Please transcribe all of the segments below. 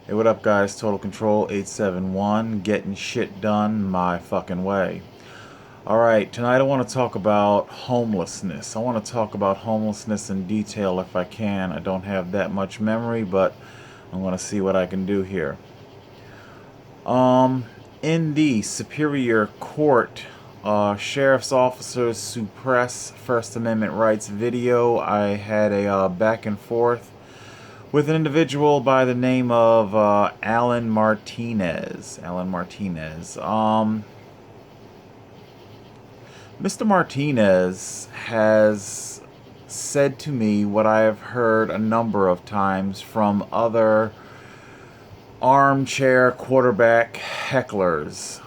Hey, what up, guys? Total Control 871, getting shit done my fucking way. Alright, tonight I want to talk about homelessness. I want to talk about homelessness in detail if I can. I don't have that much memory, but I'm going to see what I can do here. In the Superior Court, sheriff's officers suppress First Amendment rights video, I had a back and forth with an individual by the name of Alan Martinez. Mr. Martinez has said to me what I have heard a number of times from other armchair quarterback hecklers.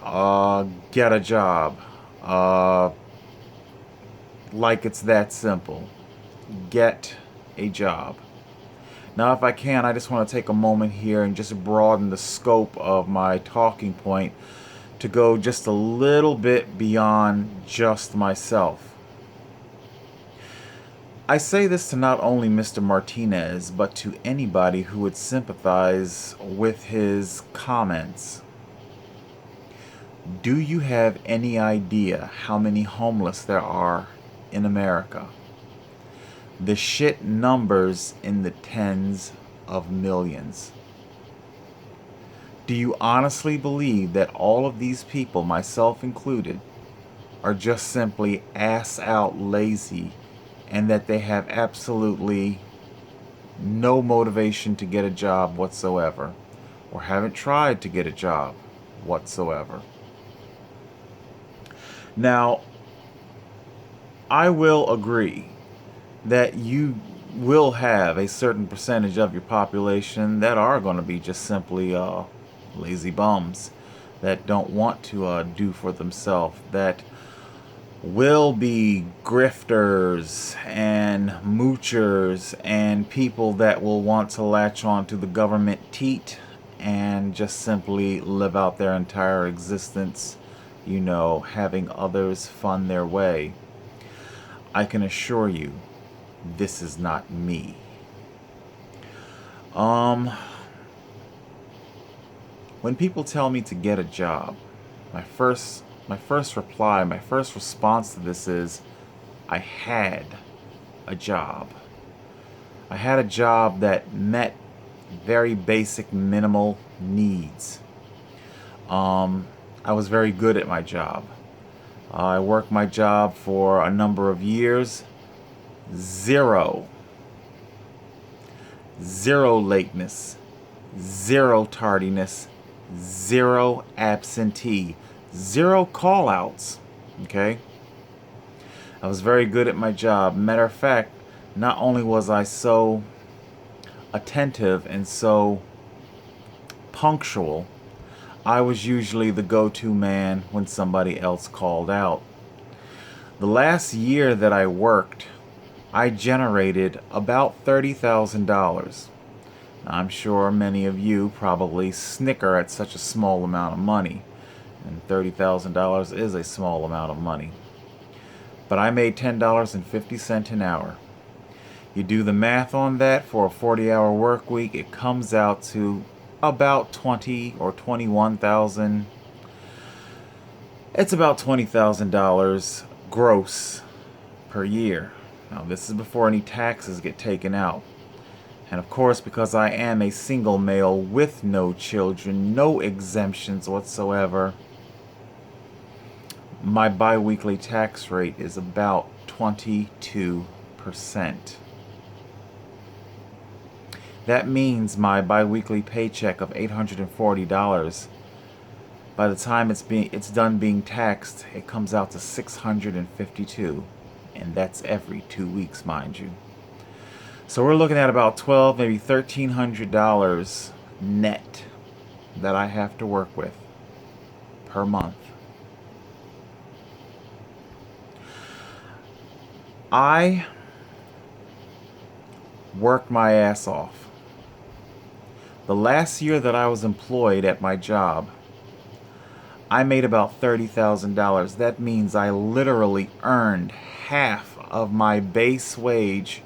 Get a job. Like it's that simple. Get a job. Now, if I can, I just want to take a moment here and just broaden the scope of my talking point to go just a little bit beyond just myself. I say this to not only Mr. Martinez, but to anybody who would sympathize with his comments. Do you have any idea how many homeless there are in America? The shit numbers in the tens of millions. Do you honestly believe that all of these people, myself included, are just simply ass out lazy and that they have absolutely no motivation to get a job whatsoever, or haven't tried to get a job whatsoever? Now, I will agree that you will have a certain percentage of your population that are going to be just simply lazy bums that don't want to do for themselves, that will be grifters and moochers and people that will want to latch on to the government teat and just simply live out their entire existence, having others fund their way. I can assure you, this is not me. When people tell me to get a job, my first reply, my first response to this is, I had a job. I had a job that met very basic minimal needs. I was very good at my job. I worked my job for a number of years. Zero lateness, zero tardiness, zero absentee, zero call outs. Okay? I was very good at my job. Matter of fact, not only was I so attentive and so punctual, I was usually the go-to man when somebody else called out. The last year that I worked, I generated about $30,000. I'm sure many of you probably snicker at such a small amount of money, and $30,000 is a small amount of money. But I made $10.50 an hour. You do the math on that for a 40-hour work week, it comes out to about 20 or 21,000. It's about $20,000 gross per year. Now, this is before any taxes get taken out. And of course, because I am a single male with no children, no exemptions whatsoever, my bi-weekly tax rate is about 22%. That means my bi-weekly paycheck of $840, by the time it's done being taxed, it comes out to $652. And that's every 2 weeks, mind you. So we're looking at about $1,200, maybe $1,300 net that I have to work with per month. I worked my ass off. The last year that I was employed at my job, I made about $30,000. That means I literally earned half of my base wage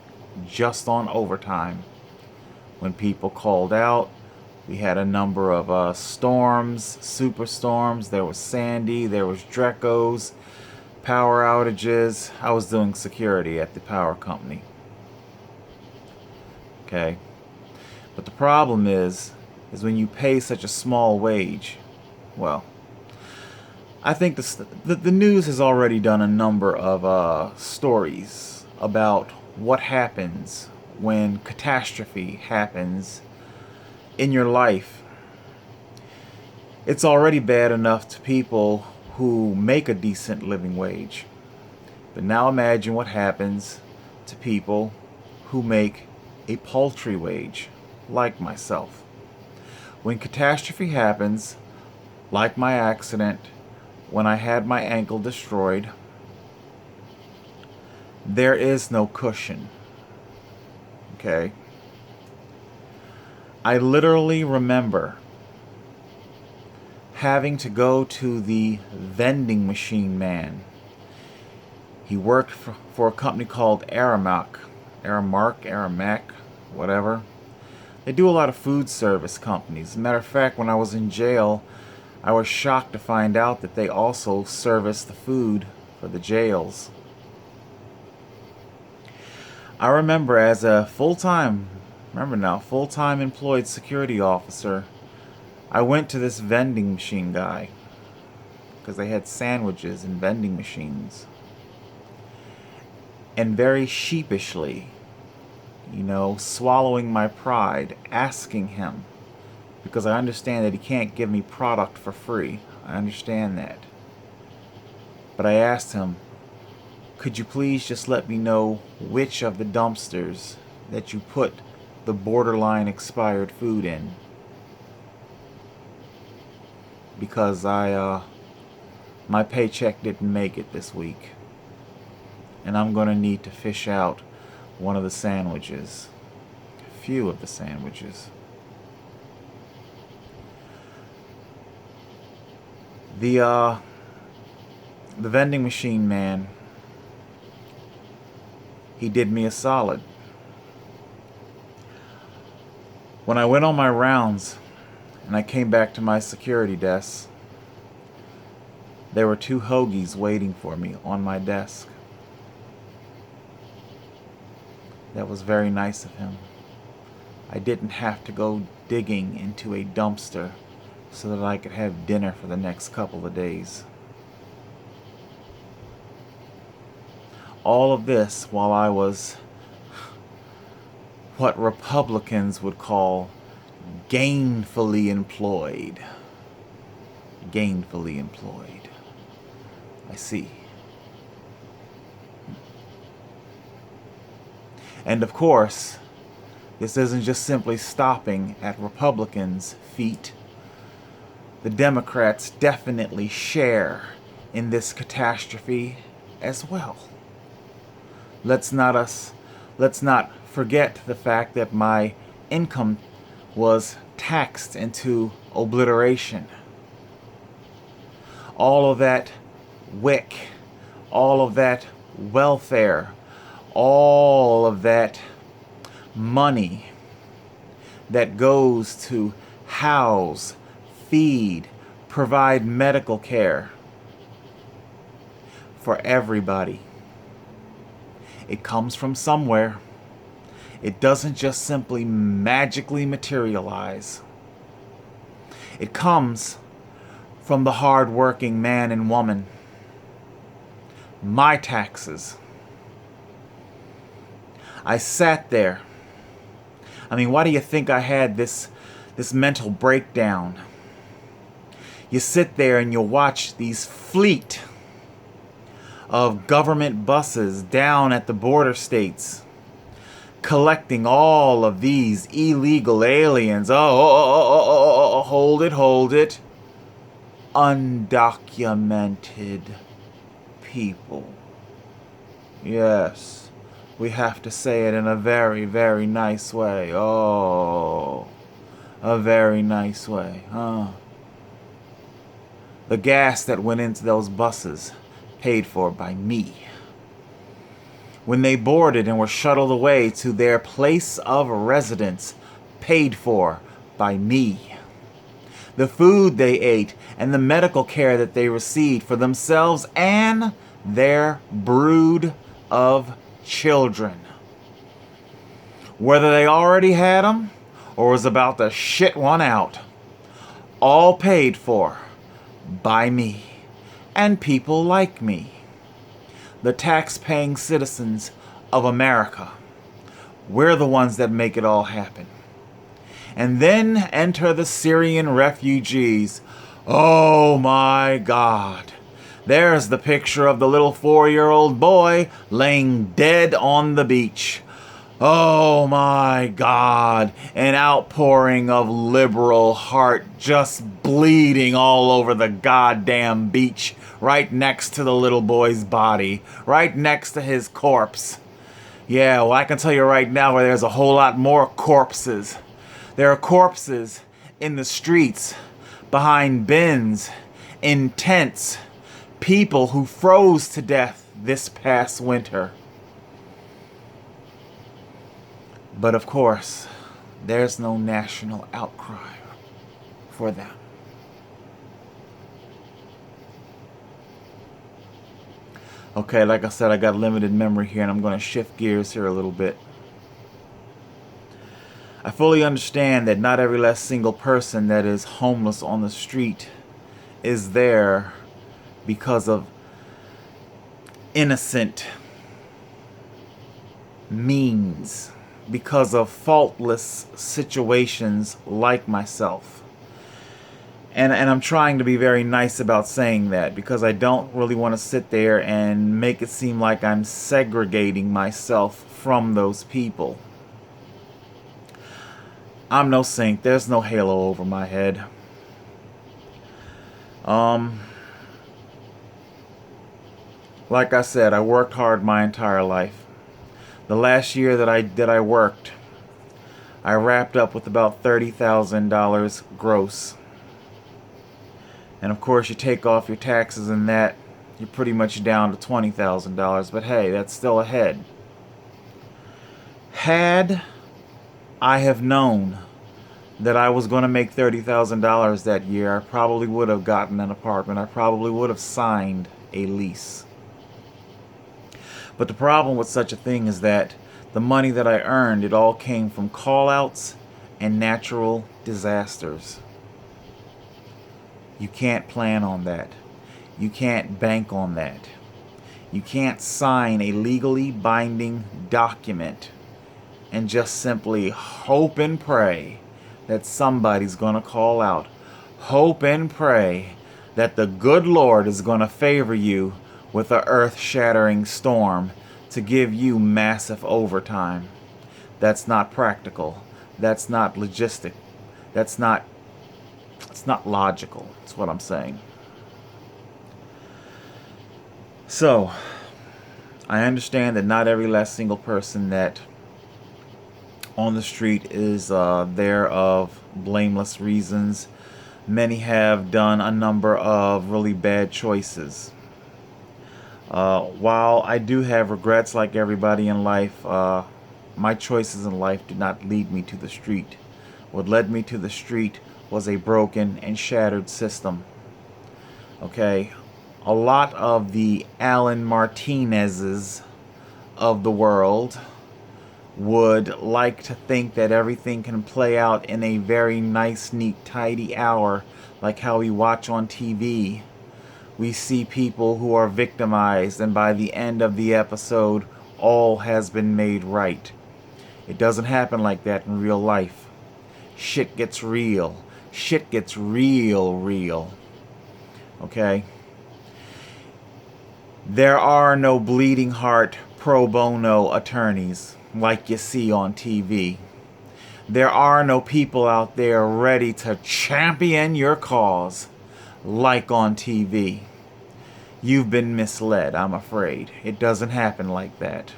just on overtime. When people called out, We had a number of storms, superstorms. There was Sandy, there was Drecos, power outages. I was doing security at the power company. Okay. But the problem is when you pay such a small wage, well, I think the news has already done a number of stories about what happens when catastrophe happens in your life. It's already bad enough to people who make a decent living wage. But now imagine what happens to people who make a paltry wage, like myself. When catastrophe happens, like my accident, when I had my ankle destroyed, there is no cushion. Okay? I literally remember having to go to the vending machine man. He worked for a company called Aramark, whatever. They do a lot of food service companies. As a matter of fact, when I was in jail, I was shocked to find out that they also service the food for the jails. I remember as a full-time employed security officer, I went to this vending machine guy because they had sandwiches and vending machines. And very sheepishly, swallowing my pride, asking him, because I understand that he can't give me product for free. I understand that. But I asked him, could you please just let me know which of the dumpsters that you put the borderline expired food in? Because my paycheck didn't make it this week. And I'm going to need to fish out one of the sandwiches. A few of the sandwiches. The vending machine man, he did me a solid. When I went on my rounds and I came back to my security desk, there were 2 hoagies waiting for me on my desk. That was very nice of him. I didn't have to go digging into a dumpster so that I could have dinner for the next couple of days. All of this while I was what Republicans would call gainfully employed. Gainfully employed. I see. And of course, this isn't just simply stopping at Republicans' feet. The Democrats definitely share in this catastrophe as well. Let's not forget the fact that my income was taxed into obliteration. All of that WIC, all of that welfare, all of that money that goes to house, feed, provide medical care for everybody. It comes from somewhere. It doesn't just simply magically materialize. It comes from the hard-working man and woman. My taxes. I sat there. Why do you think I had this mental breakdown? You sit there and you watch these fleet of government buses down at the border states collecting all of these illegal aliens. Hold it. Undocumented people. Yes. We have to say it in a very, very nice way. Oh, a very nice way, huh? The gas that went into those buses, paid for by me. When they boarded and were shuttled away to their place of residence, paid for by me. The food they ate and the medical care that they received for themselves and their brood of children. Whether they already had them or was about to shit one out. All paid for by me and people like me. The tax-paying citizens of America. We're the ones that make it all happen. And then enter the Syrian refugees. Oh my God. There's the picture of the little 4-year-old boy laying dead on the beach. Oh my God. An outpouring of liberal heart just bleeding all over the goddamn beach, right next to the little boy's body, right next to his corpse. Yeah, well, I can tell you right now where there's a whole lot more corpses. There are corpses in the streets, behind bins, in tents, people who froze to death this past winter. But of course, there's no national outcry for them. Okay, like I said, I got limited memory here, and I'm going to shift gears here a little bit. I fully understand that not every last single person that is homeless on the street is there because of innocent means, because of faultless situations like myself. And I'm trying to be very nice about saying that, because I don't really want to sit there and make it seem like I'm segregating myself from those people. I'm no saint. There's no halo over my head. Like I said, I worked hard my entire life. The last year that I worked, I wrapped up with about $30,000 gross. And of course, you take off your taxes and that, you're pretty much down to $20,000. But hey, that's still ahead. Had I have known that I was going to make $30,000 that year, I probably would have gotten an apartment. I probably would have signed a lease. But the problem with such a thing is that the money that I earned, it all came from call-outs and natural disasters. You can't plan on that. You can't bank on that. You can't sign a legally binding document and just simply hope and pray that somebody's going to call out. Hope and pray that the good Lord is going to favor you with an earth-shattering storm to give you massive overtime. That's not practical. That's not logistic. It's not logical. That's what I'm saying. So, I understand that not every last single person that on the street is there of blameless reasons. Many have done a number of really bad choices. While I do have regrets like everybody in life, my choices in life did not lead me to the street. What led me to the street was a broken and shattered system. Okay, a lot of the Alan Martinez's of the world would like to think that everything can play out in a very nice, neat, tidy hour, like how we watch on TV. We see people who are victimized, and by the end of the episode, all has been made right. It doesn't happen like that in real life. Shit gets real. Shit gets real. Okay? There are no bleeding heart pro bono attorneys like you see on TV. There are no people out there ready to champion your cause like on TV. You've been misled, I'm afraid. It doesn't happen like that.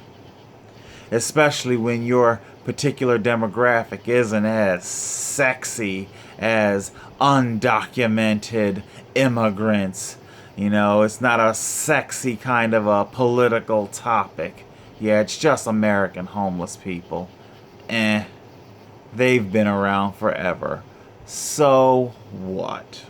Especially when your particular demographic isn't as sexy as undocumented immigrants. You know, it's not a sexy kind of a political topic. Yeah, it's just American homeless people. They've been around forever. So what?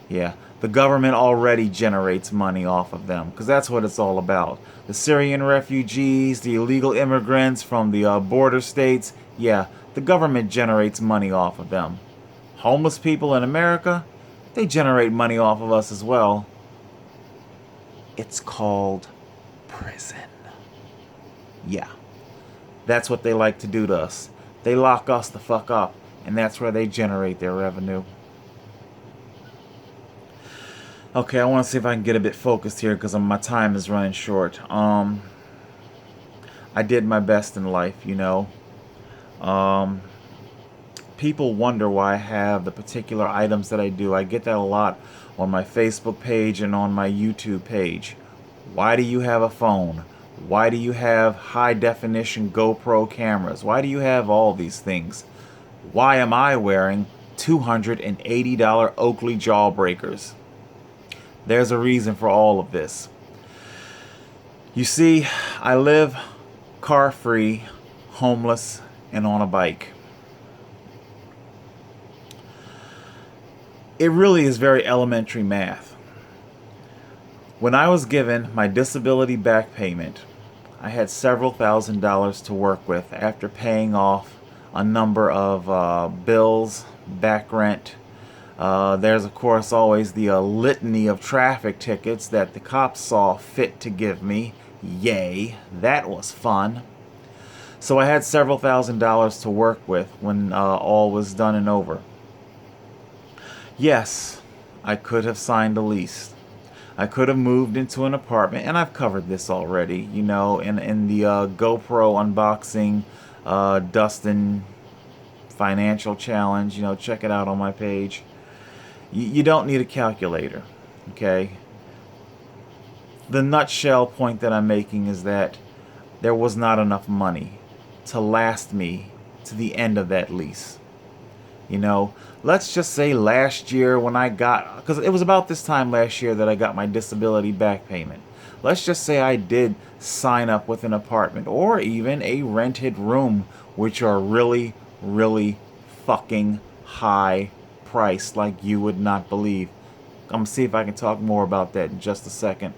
Yeah, the government already generates money off of them because that's what it's all about. The Syrian refugees, the illegal immigrants from the border states, yeah, the government generates money off of them. Homeless people in America, they generate money off of us as well. It's called prison. Yeah, that's what they like to do to us. They lock us the fuck up, and that's where they generate their revenue. Okay, I want to see if I can get a bit focused here because my time is running short. I did my best in life, you know. Um, People wonder why I have the particular items that I do. I get that a lot on my Facebook page and on my YouTube page. Why do you have a phone? Why do you have high definition GoPro cameras? Why do you have all these things? Why am I wearing $280 Oakley jawbreakers? There's a reason for all of this. You see, I live car-free, homeless, and on a bike. It really is very elementary math. When I was given my disability back payment, I had several $1,000s to work with after paying off a number of bills, back rent. There's, of course, always the litany of traffic tickets that the cops saw fit to give me. Yay, that was fun. So I had several $1,000s to work with when all was done and over. Yes, I could have signed a lease. I could have moved into an apartment, and I've covered this already, you know, in the GoPro unboxing, Dustin financial challenge, you know, check it out on my page. You don't need a calculator, okay? The nutshell point that I'm making is that there was not enough money to last me to the end of that lease. You know, let's just say last year when I got, because it was about this time last year that I got my disability back payment. Let's just say I did sign up with an apartment or even a rented room, which are really, really fucking high priced like you would not believe. I'm going to see if I can talk more about that in just a second.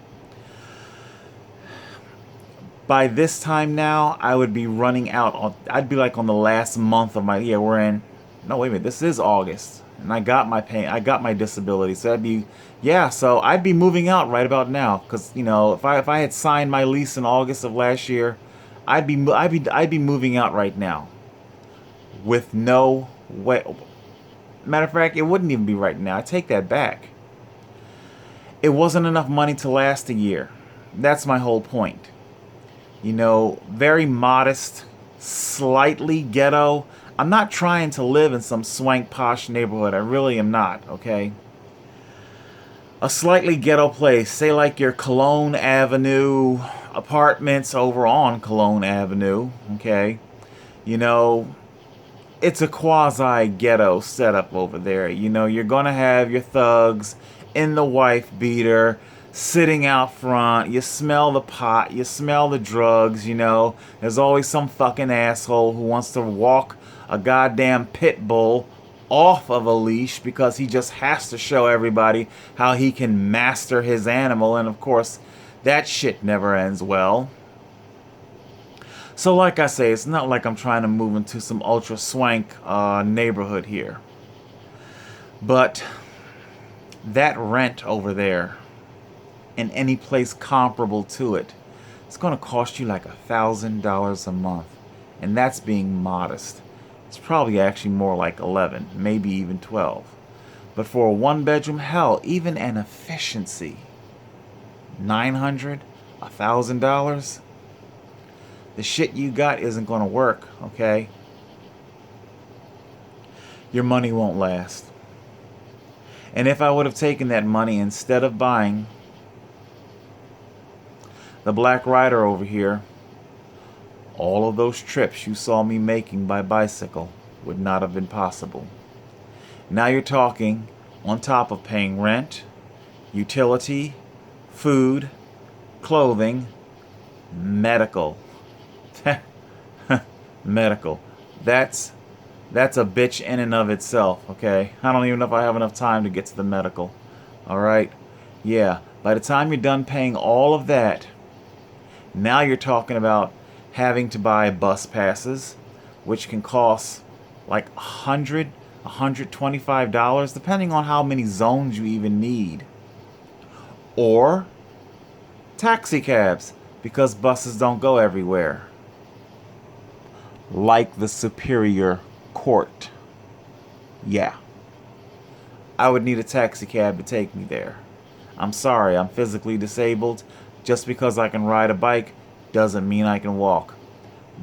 By this time now, I would be running out. I'd be like on the last month of my, yeah, we're in, no, wait a minute, this is August, and I got my pay, I got my disability, so I'd be, yeah, so I'd be moving out right about now, because, you know, if I had signed my lease in August of last year, I'd be moving out right now, with no way. Matter of fact, it wouldn't even be right now. I take that back. It wasn't enough money to last a year. That's my whole point. You know, very modest, slightly ghetto. I'm not trying to live in some swank posh neighborhood. I really am not, okay? A slightly ghetto place, say like your Cologne Avenue apartments over on Cologne Avenue, okay? You know, it's a quasi-ghetto setup over there. You know, you're gonna have your thugs in the wife beater, sitting out front. You smell the pot, you smell the drugs, you know. There's always some fucking asshole who wants to walk a goddamn pit bull off of a leash because he just has to show everybody how he can master his animal, and of course that shit never ends well. So like I say, it's not like I'm trying to move into some ultra swank neighborhood here, but that rent over there in any place comparable to it, it's going to cost you like $1,000 a month, and that's being modest. It's probably actually more like 11, maybe even 12. But for a one-bedroom, hell, even an efficiency, $900, $1,000, the shit you got isn't going to work, okay? Your money won't last. And if I would have taken that money instead of buying the Black Rider over here, all of those trips you saw me making by bicycle would not have been possible. Now you're talking on top of paying rent, utility, food, clothing, medical. Medical. That's a bitch in and of itself, okay? I don't even know if I have enough time to get to the medical. All right? Yeah, by the time you're done paying all of that, now you're talking about having to buy bus passes, which can cost like $125, depending on how many zones you even need. Or taxi cabs, because buses don't go everywhere. Like the Superior Court. Yeah. I would need a taxi cab to take me there. I'm sorry, I'm physically disabled. Just because I can ride a bike doesn't mean I can walk.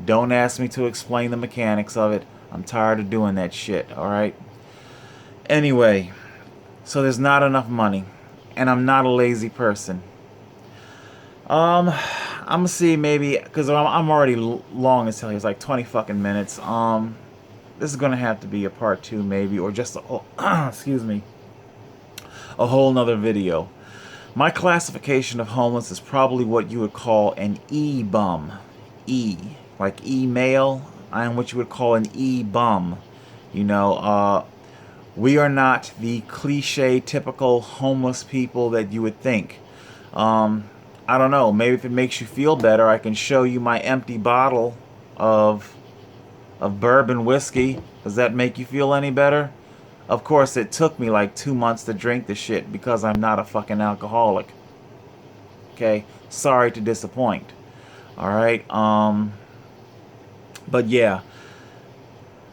Don't ask me to explain the mechanics of it. I'm tired of doing that shit, alright? Anyway, so there's not enough money. And I'm not a lazy person. I'm gonna see maybe, because I'm already long as hell. It's like 20 fucking minutes. This is gonna have to be a part 2 maybe, or just excuse me, a whole nother video. My classification of homeless is probably what you would call an E-bum. E, like email. I am what you would call an E-bum. You know, we are not the cliche, typical homeless people that you would think. I don't know, maybe if it makes you feel better, I can show you my empty bottle of bourbon whiskey. Does that make you feel any better? Of course, it took me like 2 months to drink the shit because I'm not a fucking alcoholic. Okay? Sorry to disappoint. Alright? But yeah.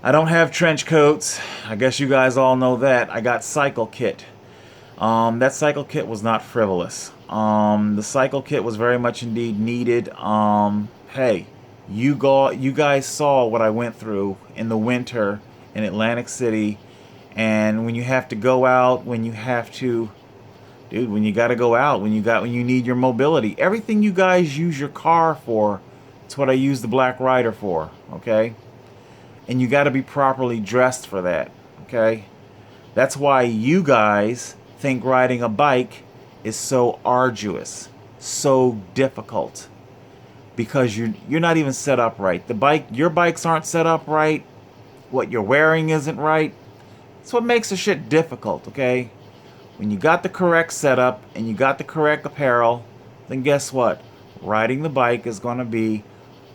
I don't have trench coats. I guess you guys all know that. I got cycle kit. That cycle kit was not frivolous. The cycle kit was very much indeed needed. Hey, you guys saw what I went through in the winter in Atlantic City, and when you have to go out, when you have to, dude, when you got to go out, when you need your mobility, everything you guys use your car for, it's what I use the Black Rider for, okay? And you got to be properly dressed for that, okay? That's why you guys think riding a bike is so arduous, so difficult, because you're not even set up right. Your bikes aren't set up right. What you're wearing isn't right. That's what makes the shit difficult, okay? When you got the correct setup and you got the correct apparel, then guess what? Riding the bike is going to be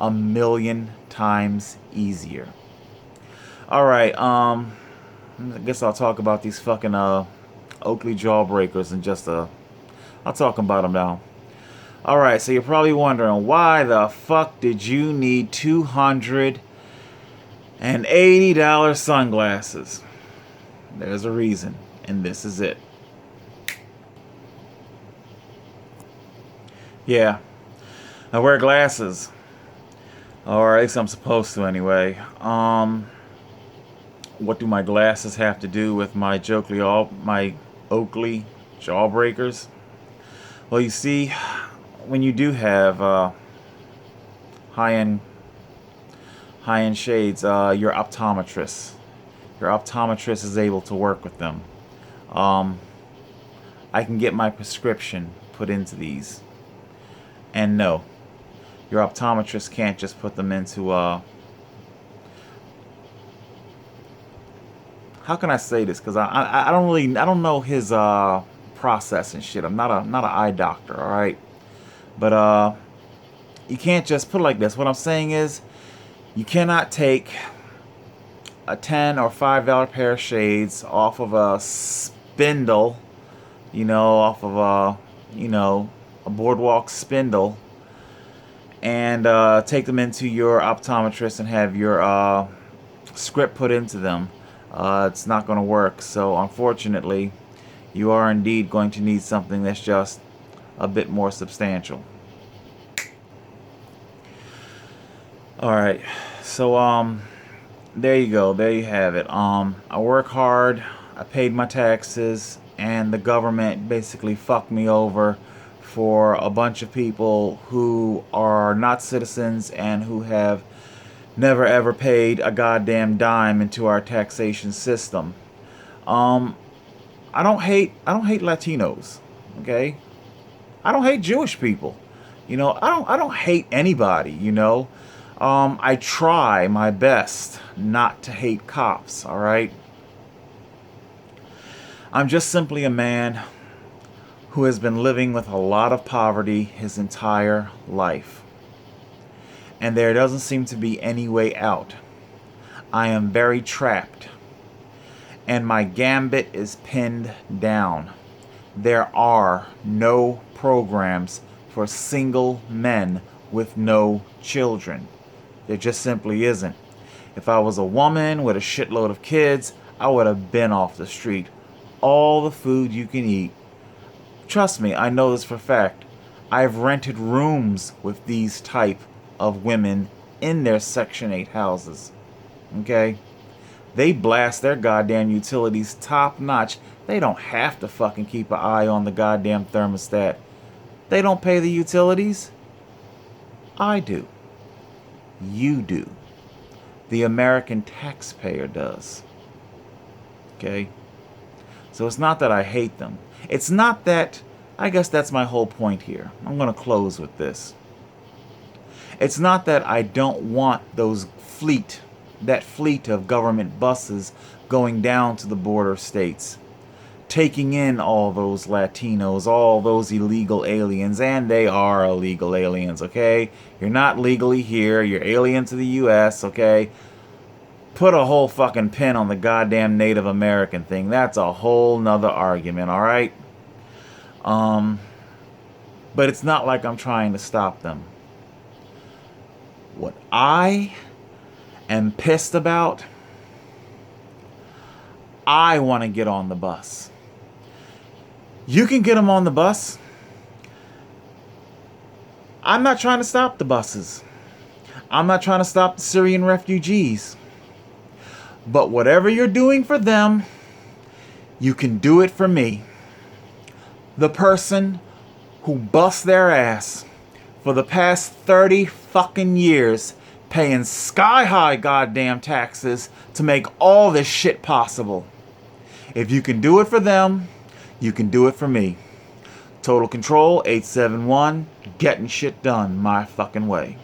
1,000,000 times easier. Alright, I guess I'll talk about these fucking Oakley jawbreakers in just I'll talk about them now. Alright, so you're probably wondering, why the fuck did you need $280 sunglasses? There's a reason, and this is it. Yeah, I wear glasses. Or at least I'm supposed to anyway. What do my glasses have to do with my Oakley jawbreakers? Well, you see, when you do have high-end shades, your optometrist is able to work with them. I can get my prescription put into these. And no, your optometrist can't just put them into how can I say this? Because I don't know his process and shit. I'm not an eye doctor, all right. But you can't just put it like this. What I'm saying is, you cannot take a $10 or $5 pair of shades off of a spindle, off of a boardwalk spindle, and take them into your optometrist and have your script put into them. It's not going to work. So unfortunately, you are indeed going to need something that's just a bit more substantial. Alright, so there you go, there you have it. I work hard, I paid my taxes, and the government basically fucked me over for a bunch of people who are not citizens and who have never ever paid a goddamn dime into our taxation system. I don't hate Latinos, okay? I don't hate Jewish people. I don't hate anybody, I try my best not to hate cops, all right? I'm just simply a man who has been living with a lot of poverty his entire life. And there doesn't seem to be any way out. I am very trapped. And my gambit is pinned down. There are no programs for single men with no children. There just simply isn't. If I was a woman with a shitload of kids, I would have been off the street. All the food you can eat. Trust me, I know this for a fact. I've rented rooms with these type of women in their Section 8 houses. Okay? They blast their goddamn utilities top notch. They don't have to fucking keep an eye on the goddamn thermostat. They don't pay the utilities. I do. You do. The American taxpayer does. Okay? So it's not that I hate them. It's not that, I guess that's my whole point here. I'm going to close with this. It's not that I don't want that fleet of government buses going down to the border states, taking in all those Latinos, all those illegal aliens, and they are illegal aliens, okay? You're not legally here, you're alien to the U.S., okay? Put a whole fucking pin on the goddamn Native American thing. That's a whole nother argument, alright? But it's not like I'm trying to stop them. What I am pissed about, I want to get on the bus. You can get them on the bus. I'm not trying to stop the buses. I'm not trying to stop the Syrian refugees. But whatever you're doing for them, you can do it for me. The person who busts their ass for the past 30 fucking years paying sky-high goddamn taxes to make all this shit possible. If you can do it for them, you can do it for me. Total Control 871, getting shit done my fucking way.